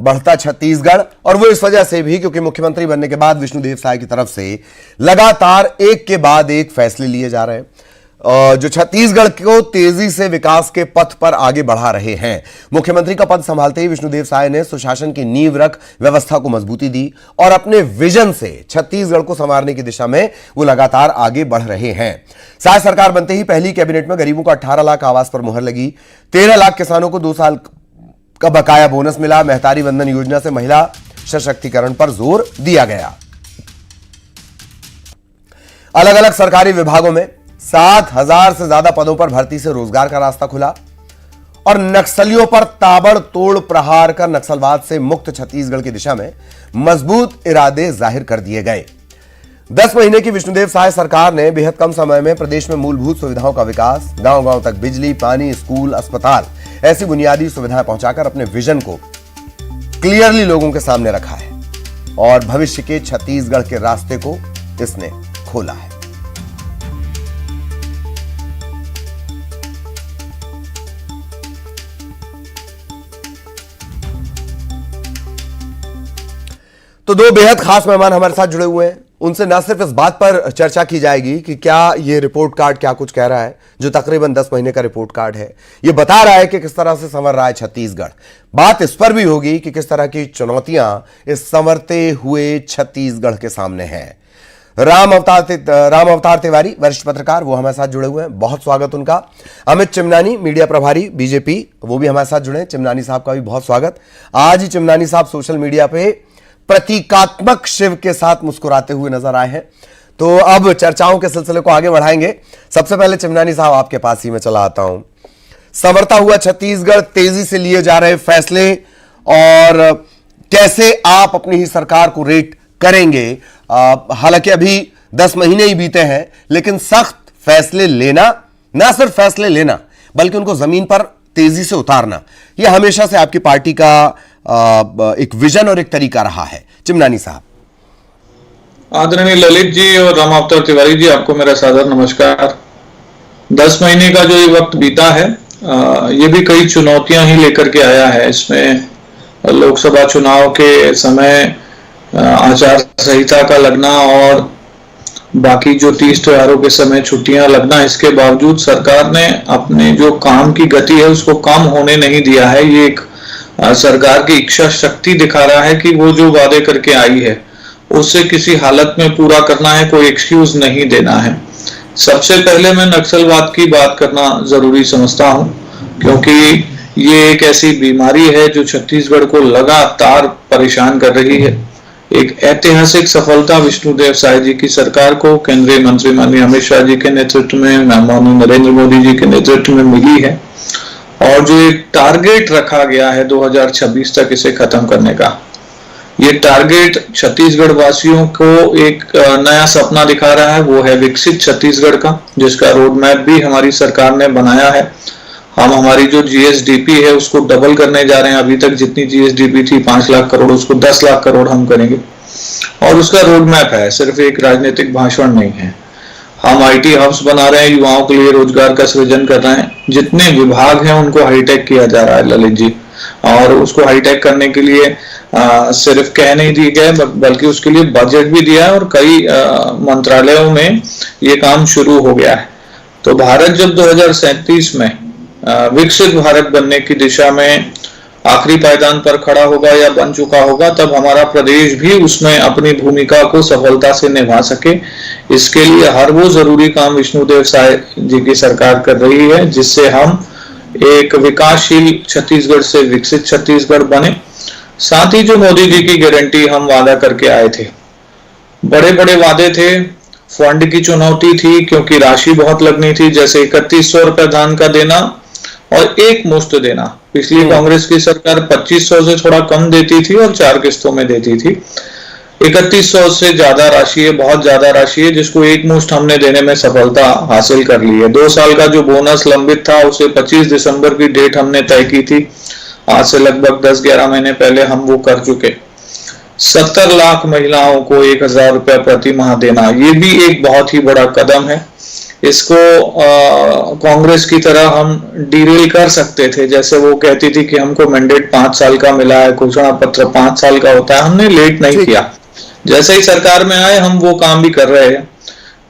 बढ़ता छत्तीसगढ़, और वो इस वजह से भी क्योंकि मुख्यमंत्री बनने के बाद विष्णुदेव साय की तरफ से लगातार एक के बाद एक फैसले लिए जा रहे हैं जो छत्तीसगढ़ को तेजी से विकास के पथ पर आगे बढ़ा रहे हैं। मुख्यमंत्री का पद संभालते ही विष्णुदेव साय ने सुशासन की नींव रख व्यवस्था को मजबूती दी और अपने विजन से छत्तीसगढ़ को संवारने की दिशा में वो लगातार आगे बढ़ रहे हैं। साय सरकार बनते ही पहली कैबिनेट में गरीबों को 18 लाख आवास पर मुहर लगी, 13 लाख किसानों को 2 साल का बकाया बोनस मिला, महतारी वंदन योजना से महिला सशक्तिकरण पर जोर दिया गया। अलग अलग सरकारी विभागों में 7,000 से ज्यादा पदों पर भर्ती से रोजगार का रास्ता खुला और नक्सलियों पर ताबड़तोड़ प्रहार कर नक्सलवाद से मुक्त छत्तीसगढ़ की दिशा में मजबूत इरादे जाहिर कर दिए गए। 10 महीने की विष्णुदेव साय सरकार ने बेहद कम समय में प्रदेश में मूलभूत सुविधाओं का विकास, गांव-गांव तक बिजली, पानी, स्कूल, अस्पताल ऐसी बुनियादी सुविधाएं पहुंचाकर अपने विजन को क्लियरली लोगों के सामने रखा है और भविष्य के छत्तीसगढ़ के रास्ते को इसने खोला है। तो 2 बेहद खास मेहमान हमारे साथ जुड़े हुए हैं। उनसे ना सिर्फ इस बात पर चर्चा की जाएगी कि क्या ये रिपोर्ट कार्ड क्या कुछ कह रहा है, जो तकरीबन 10 महीने का रिपोर्ट कार्ड है, ये बता रहा है कि किस तरह से संवर रहा है छत्तीसगढ़। बात इस पर भी होगी कि किस तरह की चुनौतियां इस संवरते हुए छत्तीसगढ़ के सामने हैं। राम अवतार तिवारी वरिष्ठ पत्रकार, वो हमारे साथ जुड़े हुए हैं, बहुत स्वागत उनका। अमित चिमनानी मीडिया प्रभारी बीजेपी, वो भी हमारे साथ जुड़े हैं। चिमनानी साहब का भी बहुत स्वागत। आज ही चिमनानी साहब सोशल मीडिया पे प्रतीकात्मक शिव के साथ मुस्कुराते हुए नजर आए हैं। तो अब चर्चाओं के सिलसिले को आगे बढ़ाएंगे। सबसे पहले चिमनानी साहब आपके पास ही मैं चला आता हूं। संवरता हुआ छत्तीसगढ़, तेजी से लिए जा रहे फैसले और कैसे आप अपनी ही सरकार को रेट करेंगे। हालांकि अभी 10 महीने ही बीते हैं, लेकिन सख्त फैसले लेना, ना सिर्फ फैसले लेना बल्कि उनको जमीन पर तेजी से उतारना, यह हमेशा से आपकी पार्टी का एक विजन और एक तरीका रहा है। चिमनानी साहब। आदरणीय ललित जी और राम अवतार तिवारी जी, आपको मेरा सादर नमस्कार। 10 महीने का जो ये वक्त बीता है, ये भी कई चुनौतियां ही लेकर के आया है। इसमें लोकसभा चुनाव के समय आचार संहिता का लगना और बाकी जो 30 त्योहारों के समय छुट्टियां लगना, इसके बावजूद सरकार ने अपने जो काम की गति है उसको कम होने नहीं दिया है। ये एक सरकार की इच्छा शक्ति दिखा रहा है कि वो जो वादे करके आई है उससे किसी हालत में पूरा करना है, कोई एक्सक्यूज नहीं देना है। सबसे पहले मैं नक्सलवाद की बात करना जरूरी समझता हूं, क्योंकि ये एक ऐसी बीमारी है जो छत्तीसगढ़ को लगातार परेशान कर रही है। एक ऐतिहासिक सफलता विष्णुदेव साय जी की सरकार को केंद्रीय मंत्री माननीय अमित शाह जी के नेतृत्व में, माननीय नरेंद्र मोदी जी के नेतृत्व में मिली है और जो एक टारगेट रखा गया है 2026 तक इसे खत्म करने का, ये टारगेट छत्तीसगढ़ वासियों को एक नया सपना दिखा रहा है। वो है विकसित छत्तीसगढ़ का, जिसका रोड मैप भी हमारी सरकार ने बनाया है। हम हमारी जो जीएसडीपी है उसको डबल करने जा रहे हैं। अभी तक जितनी जीएसडीपी थी 5 लाख करोड़, उसको 10 लाख करोड़ हम करेंगे और उसका रोड मैप है, सिर्फ एक राजनीतिक भाषण नहीं है। हम आईटी हब्स बना रहे हैं, युवाओं के लिए रोजगार का सृजन कर रहे हैं। जितने विभाग हैं उनको हाईटेक किया जा रहा है ललित जी, और उसको हाईटेक करने के लिए सिर्फ कह नहीं दिए गए बल्कि उसके लिए बजट भी दिया है और कई मंत्रालयों में ये काम शुरू हो गया है। तो भारत जब 2037 में विकसित भारत बनने की दिशा में आखिरी पायदान पर खड़ा होगा या बन चुका होगा, तब हमारा प्रदेश भी उसमें अपनी भूमिका को सफलता से निभा सके। इसके लिए हर वो जरूरी काम विष्णुदेव साय जी की सरकार कर रही है, जिससे हम एक विकासशील छत्तीसगढ़ से विकसित छत्तीसगढ़ बने। साथ ही जो मोदी जी की गारंटी हम वादा करके आए थे, बड़े बड़े वादे थे। फंड की चुनौती थी क्योंकि राशि बहुत लगनी थी, जैसे 3100 रुपए धान का देना और एक मुश्त देना। पिछली कांग्रेस की सरकार 2500 से थोड़ा कम देती थी और 4 किस्तों में देती थी। 3100 से ज्यादा राशि है, बहुत ज्यादा राशि है, जिसको एक मुश्त हमने देने में सफलता हासिल कर ली है। 2 साल का जो बोनस लंबित था उसे 25 दिसंबर की डेट हमने तय की थी। आज से लगभग 10-11 महीने पहले हम वो कर चुके। 70 लाख महिलाओं को 1000 रुपया प्रति माह देना, ये भी एक बहुत ही बड़ा कदम है। इसको कांग्रेस की तरह हम डीरेल कर सकते थे। जैसे वो कहती थी कि हमको मैंडेट 5 साल का मिला है, घोषणा पत्र 5 साल का होता है, हमने लेट नहीं किया। जैसे ही सरकार में आए हम वो काम भी कर रहे हैं।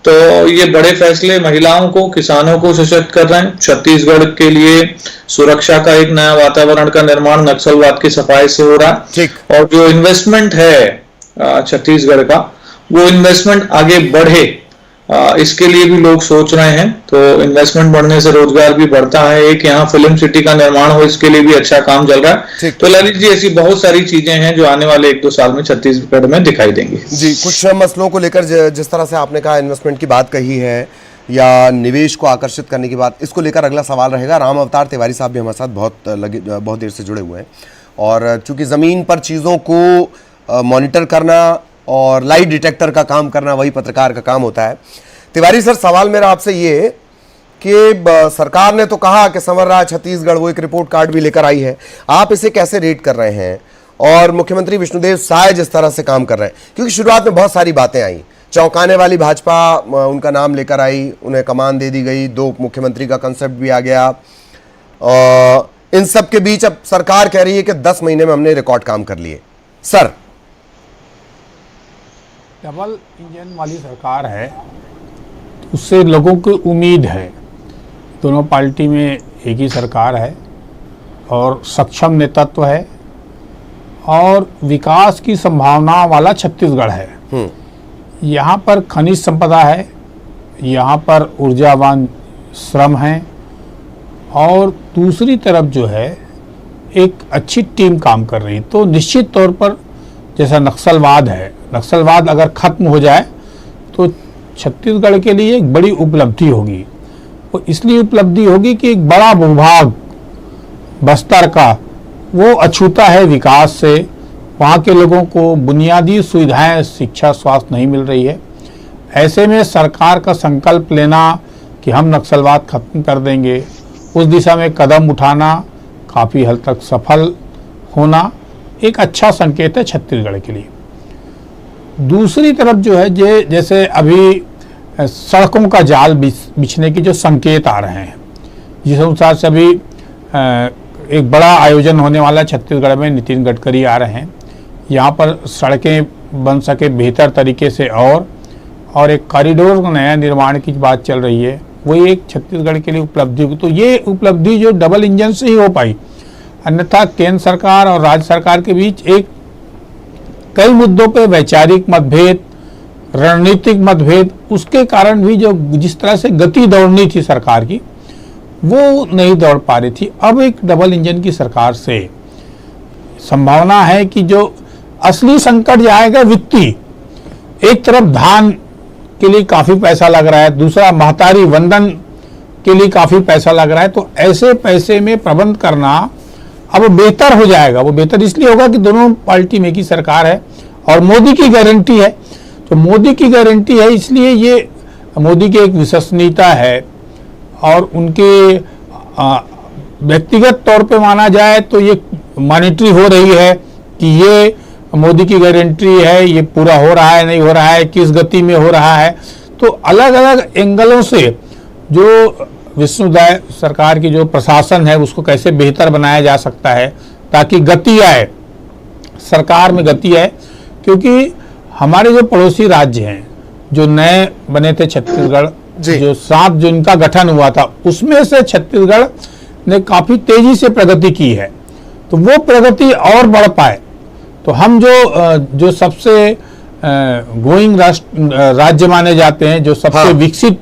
तो ये बड़े फैसले महिलाओं को, किसानों को सशक्त कर रहे हैं। छत्तीसगढ़ के लिए सुरक्षा का एक नया वातावरण का निर्माण नक्सलवाद की सफाई से हो रहा है। और जो इन्वेस्टमेंट है छत्तीसगढ़ का, वो इन्वेस्टमेंट आगे बढ़े, इसके लिए भी लोग सोच रहे हैं। तो इन्वेस्टमेंट बढ़ने से रोजगार भी बढ़ता है। एक यहाँ फिल्म सिटी का निर्माण हो, इसके लिए भी अच्छा काम चल रहा है। तो ललित जी, ऐसी बहुत सारी चीजें हैं जो आने वाले 1-2 साल में छत्तीसगढ़ में दिखाई देंगी। जी, कुछ मसलों को लेकर जिस तरह से आपने कहा, इन्वेस्टमेंट की बात कही है या निवेश को आकर्षित करने की बात, इसको लेकर अगला सवाल रहेगा। राम अवतार तिवारी साहब भी हमारे साथ बहुत देर से जुड़े हुए हैं, और चूंकि जमीन पर चीजों को मॉनिटर करना और लाइट डिटेक्टर का काम करना वही पत्रकार का काम होता है। तिवारी सर, सवाल मेरा आपसे ये कि सरकार ने तो कहा कि संवर रहा छत्तीसगढ़, वो एक रिपोर्ट कार्ड भी लेकर आई है, आप इसे कैसे रेट कर रहे हैं? और मुख्यमंत्री विष्णुदेव साय जिस तरह से काम कर रहे हैं, क्योंकि शुरुआत में बहुत सारी बातें आई, चौंकाने वाली भाजपा उनका नाम लेकर आई, उन्हें कमान दे दी गई, 2 मुख्यमंत्री का कंसेप्ट भी आ गया। इन सब के बीच अब सरकार कह रही है कि 10 महीने में हमने रिकॉर्ड काम कर लिए। सर, डबल इंजन वाली सरकार है, उससे लोगों को उम्मीद है। दोनों पार्टी में एक ही सरकार है और सक्षम नेतृत्व है और विकास की संभावना वाला छत्तीसगढ़ है। यहाँ पर खनिज संपदा है, यहाँ पर ऊर्जावान श्रम है, और दूसरी तरफ जो है एक अच्छी टीम काम कर रही। तो निश्चित तौर पर जैसा नक्सलवाद है, नक्सलवाद अगर खत्म हो जाए तो छत्तीसगढ़ के लिए एक बड़ी उपलब्धि होगी। वो इसलिए उपलब्धि होगी कि एक बड़ा भूभाग बस्तर का वो अछूता है विकास से। वहाँ के लोगों को बुनियादी सुविधाएं, शिक्षा, स्वास्थ्य नहीं मिल रही है। ऐसे में सरकार का संकल्प लेना कि हम नक्सलवाद खत्म कर देंगे, उस दिशा में कदम उठाना, काफ़ी हद तक सफल होना एक अच्छा संकेत है छत्तीसगढ़ के लिए। दूसरी तरफ जो है जैसे अभी सड़कों का जाल बिछने की जो संकेत आ रहे हैं, जिस अनुसार से अभी एक बड़ा आयोजन होने वाला छत्तीसगढ़ में, नितिन गडकरी आ रहे हैं, यहाँ पर सड़कें बन सके बेहतर तरीके से, और एक कॉरिडोर का नया निर्माण की बात चल रही है, वही एक छत्तीसगढ़ के लिए उपलब्धि होगी। तो ये उपलब्धि जो डबल इंजन से ही हो पाई, अन्यथा केंद्र सरकार और राज्य सरकार के बीच एक कई मुद्दों पे वैचारिक मतभेद, रणनीतिक मतभेद, उसके कारण भी जो जिस तरह से गति दौड़नी थी सरकार की, वो नहीं दौड़ पा रही थी। अब एक डबल इंजन की सरकार से संभावना है कि जो असली संकट जाएगा वित्तीय, एक तरफ धान के लिए काफ़ी पैसा लग रहा है, दूसरा महतारी वंदन के लिए काफ़ी पैसा लग रहा है। तो ऐसे पैसे में प्रबंध करना अब बेहतर हो जाएगा। वो बेहतर इसलिए होगा कि दोनों पार्टी में की सरकार है और मोदी की गारंटी है। तो मोदी की गारंटी है, इसलिए ये मोदी की एक विश्वसनीयता है, और उनके व्यक्तिगत तौर पे माना जाए तो ये मॉनिटरी हो रही है कि ये मोदी की गारंटी है, ये पूरा हो रहा है, नहीं हो रहा है, किस गति में हो रहा है। तो अलग अलग एंगलों से जो विष्णुदेव सरकार की जो प्रशासन है उसको कैसे बेहतर बनाया जा सकता है ताकि गति आए, सरकार में गति आए। क्योंकि हमारे जो पड़ोसी राज्य हैं, जो नए बने थे छत्तीसगढ़, जो 7 जून का गठन हुआ था, उसमें से छत्तीसगढ़ ने काफ़ी तेजी से प्रगति की है। तो वो प्रगति और बढ़ पाए तो हम जो सबसे ग्रोइंग राज्य माने जाते हैं, जो सबसे विकसित,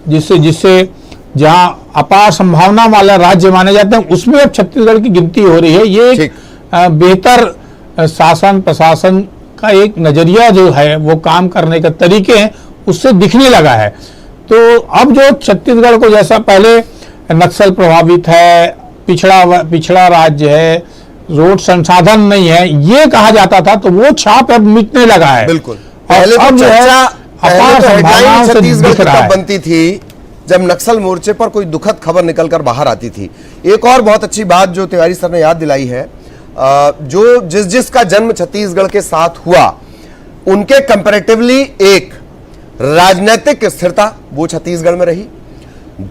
जिससे जहाँ अपार संभावना वाला राज्य माने जाते हैं, उसमें अब छत्तीसगढ़ की गिनती हो रही है। ये एक बेहतर शासन प्रशासन का एक नजरिया जो है, वो काम करने के तरीके हैं, उससे दिखने लगा है। तो अब जो छत्तीसगढ़ को जैसा पहले नक्सल प्रभावित है, पिछड़ा राज्य है, रोड संसाधन नहीं है, ये कहा जाता था, तो वो छाप अब मिटने लगा है। बिल्कुल। पहले तो चर्चा छत्तीसगढ़ की तब बनती थी जब नक्सल मोर्चे पर कोई दुखद खबर निकलकर बाहर आती थी। एक और बहुत अच्छी बात जो तिवारी सर ने याद दिलाई है, जो जिसका जन्म छत्तीसगढ़ के साथ हुआ, उनके कंपैरेटिवली एक राजनीतिक स्थिरता वो छत्तीसगढ़ में रही,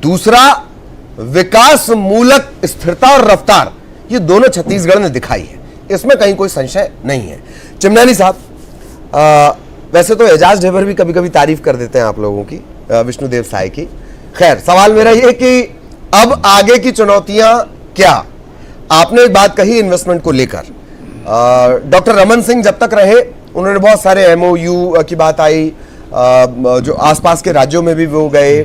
दूसरा विकास मूलक स्थिरता और रफ्तार, ये दोनों छत्तीसगढ़ ने दिखाई है, इसमें कहीं कोई संशय नहीं है। चिमनानी साहब, वैसे तो एजाज ढेबर भी कभी कभी तारीफ कर देते हैं आप लोगों की, विष्णुदेव साय की। खैर, सवाल मेरा ये कि अब आगे की चुनौतियां क्या? आपने एक बात कही इन्वेस्टमेंट को लेकर, डॉक्टर रमन सिंह जब तक रहे उन्होंने बहुत सारे MOU की बात आई, जो आसपास के राज्यों में भी वो गए,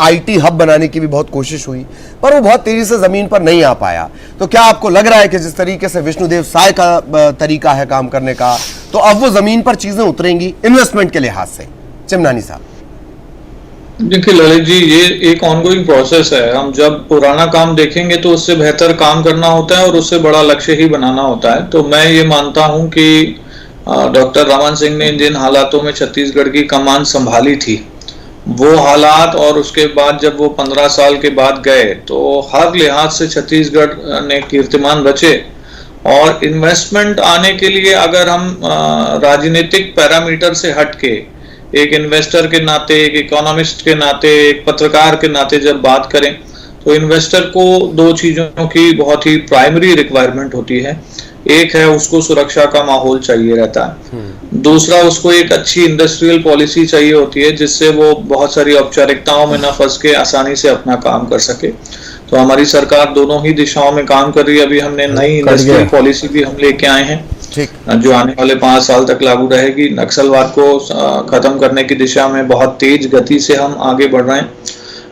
IT हब बनाने की भी बहुत कोशिश हुई, पर वो बहुत तेजी से जमीन पर नहीं आ पाया। तो क्या आपको लग रहा है कि जिस तरीके से विष्णुदेव साय का तरीका है काम करने का, तो अब वो जमीन पर चीजें उतरेंगी इन्वेस्टमेंट के लिहाज से? चिमनानी साहब। देखिए ललित जी, ये एक ऑनगोइंग प्रोसेस है। हम जब पुराना काम देखेंगे तो उससे बेहतर काम करना होता है और उससे बड़ा लक्ष्य ही बनाना होता है। तो मैं ये मानता हूं कि डॉक्टर रमन सिंह ने जिन हालातों में छत्तीसगढ़ की कमान संभाली थी, वो हालात, और उसके बाद जब वो 15 साल के बाद गए तो हर लिहाज से छत्तीसगढ़ ने कीर्तिमान रचे। और इन्वेस्टमेंट आने के लिए अगर हम राजनीतिक पैरामीटर से हटके एक इन्वेस्टर के नाते, एक इकोनॉमिस्ट के नाते, एक पत्रकार के नाते जब बात करें, तो इन्वेस्टर को दो चीजों की बहुत ही प्राइमरी रिक्वायरमेंट होती है। एक है उसको सुरक्षा का माहौल चाहिए रहता है, दूसरा उसको एक अच्छी इंडस्ट्रियल पॉलिसी चाहिए होती है जिससे वो बहुत सारी औपचारिकताओं में न फंस के आसानी से अपना काम कर सके। तो हमारी सरकार दोनों ही दिशाओं में काम कर रही है। अभी हमने नई इंडस्ट्रियल पॉलिसी भी हम लेके आए हैं, जो आने वाले 5 साल तक लागू रहेगी। नक्सलवाद को खत्म करने की दिशा में बहुत तेज गति से हम आगे बढ़ रहे हैं।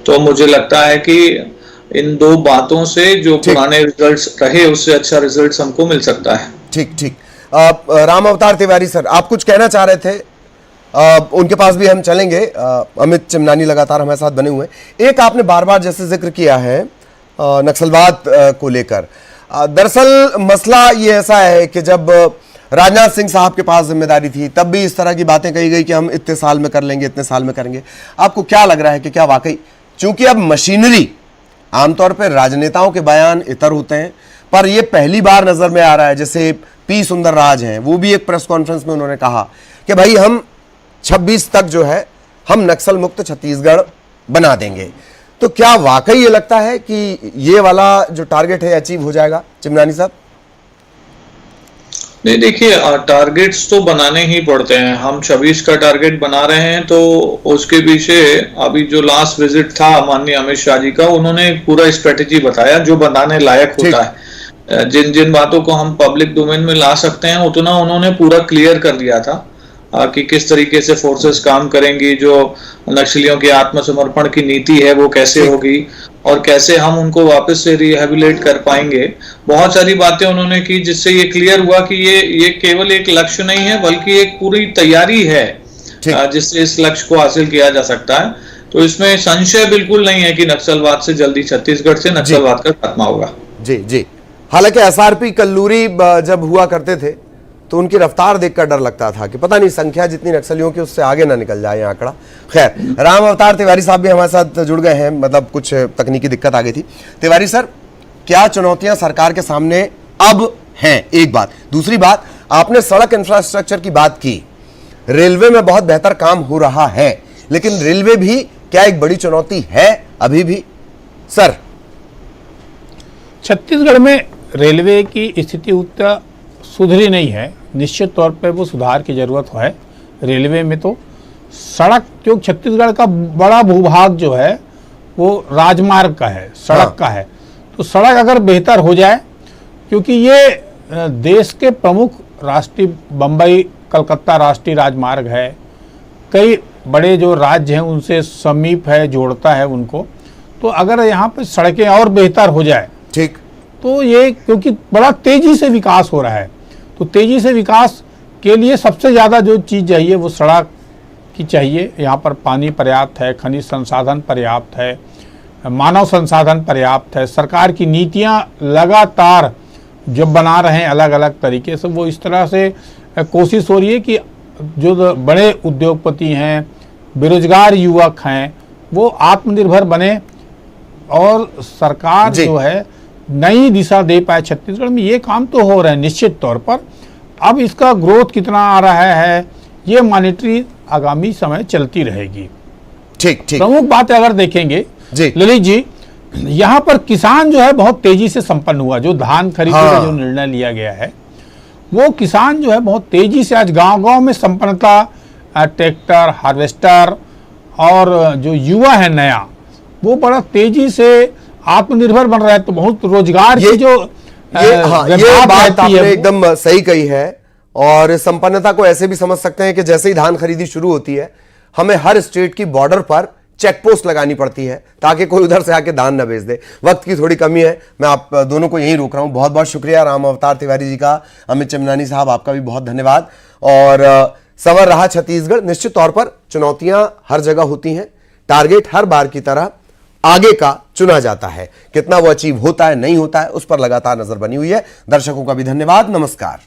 तो मुझे लगता है कि इन दो बातों से जो पुराने रिजल्ट्स रहे उससे अच्छा रिजल्ट हमको मिल सकता है। ठीक ठीक। राम अवतार तिवारी सर, आप कुछ कहना चाह रहे थे? उनके पास भी हम चलेंगे। अमित चिमनानी लगातार हमारे साथ बने हुए हैं। एक आपने बार बार जैसे जिक्र किया है नक्सलवाद को लेकर, दरअसल मसला ये ऐसा है कि जब राजनाथ सिंह साहब के पास जिम्मेदारी थी तब भी इस तरह की बातें कही गई कि हम इतने साल में कर लेंगे, इतने साल में करेंगे। आपको क्या लग रहा है कि क्या वाकई, चूंकि अब मशीनरी, आमतौर पर राजनेताओं के बयान इतर होते हैं, पर यह पहली बार नजर में आ रहा है, जैसे पी सुंदरराज हैं, वो भी एक प्रेस कॉन्फ्रेंस में उन्होंने कहा कि भाई हम 26 तक जो है हम नक्सल मुक्त छत्तीसगढ़ बना देंगे। तो क्या वाकई ये लगता है कि ये वाला जो टारगेट है अचीव हो जाएगा? चिमनानी साहब। नहीं, देखिए टारगेट्स तो बनाने ही पड़ते हैं। हम 26 का टारगेट बना रहे हैं तो उसके पीछे अभी जो लास्ट विजिट था माननीय अमित शाह जी का, उन्होंने पूरा स्ट्रेटेजी बताया जो बनाने लायक होता है। जिन जिन बातों को हम पब्लिक डोमेन में ला सकते हैं उतना उन्होंने पूरा क्लियर कर दिया था कि किस तरीके से फोर्सेस काम करेंगी, जो नक्सलियों की आत्मसमर्पण की नीति है वो कैसे होगी और कैसे हम उनको वापस से रिहेबिलिटेट कर पाएंगे। बहुत सारी बातें उन्होंने की जिससे ये क्लियर हुआ कि ये केवल एक लक्ष्य नहीं है बल्कि एक पूरी तैयारी है जिससे इस लक्ष्य को हासिल किया जा सकता है। तो इसमें संशय बिल्कुल नहीं है कि नक्सलवाद से जल्दी छत्तीसगढ़ से नक्सलवाद का खात्मा होगा। जी जी। हालांकि SRP कल्लूरी जब हुआ करते थे तो उनकी रफ्तार देखकर डर लगता था कि पता नहीं संख्या जितनी नक्सलियों की उससे आगे ना निकल जाए आंकड़ा। खैर, राम अवतार तिवारी साहब भी हमारे साथ जुड़ गए हैं, मतलब कुछ तकनीकी दिक्कत आ गई थी। तिवारी सर, क्या चुनौतियां सरकार के सामने अब हैं? एक बात। दूसरी बात, आपने सड़क इंफ्रास्ट्रक्चर की बात की, रेलवे में बहुत बेहतर काम हो रहा है, लेकिन रेलवे भी क्या एक बड़ी चुनौती है अभी भी? सर, छत्तीसगढ़ में रेलवे की स्थिति उतना सुधरी नहीं है, निश्चित तौर पर वो सुधार की जरूरत है। रेलवे में तो सड़क, जो छत्तीसगढ़ का बड़ा भूभाग जो है वो राजमार्ग का है, सड़क का है। तो सड़क अगर बेहतर हो जाए, क्योंकि ये देश के प्रमुख राष्ट्रीय, बम्बई कलकत्ता राष्ट्रीय राजमार्ग है, कई बड़े जो राज्य हैं उनसे समीप है, जोड़ता है उनको। तो अगर यहाँ पे सड़कें और बेहतर हो जाए, ठीक, तो ये, क्योंकि बड़ा तेजी से विकास हो रहा है, तो तेजी से विकास के लिए सबसे ज़्यादा जो चीज़ चाहिए वो सड़क की चाहिए। यहाँ पर पानी पर्याप्त है, खनिज संसाधन पर्याप्त है, मानव संसाधन पर्याप्त है। सरकार की नीतियाँ लगातार जो बना रहे हैं अलग अलग तरीके से, वो इस तरह से कोशिश हो रही है कि जो बड़े उद्योगपति हैं, बेरोजगार युवक हैं, वो आत्मनिर्भर बने और सरकार जो है नई दिशा दे पाए छत्तीसगढ़ में। ये काम तो हो रहे हैं निश्चित तौर पर। अब इसका ग्रोथ कितना आ रहा है ये मॉनिटरी आगामी समय चलती रहेगी। ठीक ठीक। प्रमुख बात अगर देखेंगे जी ललित जी, यहाँ पर किसान जो है बहुत तेजी से संपन्न हुआ। जो धान खरीदने का जो निर्णय लिया गया है, वो किसान जो है बहुत तेजी से आज गांव-गांव में संपन्नता, ट्रैक्टर, हार्वेस्टर, और जो युवा है नया, वो बड़ा तेजी से आत्मनिर्भर बन रहा है। तो बहुत रोजगार की जो ये बात आपने एकदम सही कही है। और संपन्नता को ऐसे भी समझ सकते हैं कि जैसे ही धान खरीदी शुरू होती है, हमें हर स्टेट की बॉर्डर पर चेक पोस्ट लगानी पड़ती है ताकि कोई उधर से आके धान न बेच दे। वक्त की थोड़ी कमी है, मैं आप दोनों को यहीं रोक रहा हूं। बहुत बहुत शुक्रिया राम अवतार तिवारी जी का, अमित चमनानी साहब आपका भी बहुत धन्यवाद। और संवर रहा छत्तीसगढ़। निश्चित तौर पर चुनौतियां हर जगह होती हैं, टारगेट हर बार की तरह आगे का चुना जाता है। कितना वो अचीव होता है नहीं होता है, उस पर लगातार नजर बनी हुई है। दर्शकों का भी धन्यवाद। नमस्कार।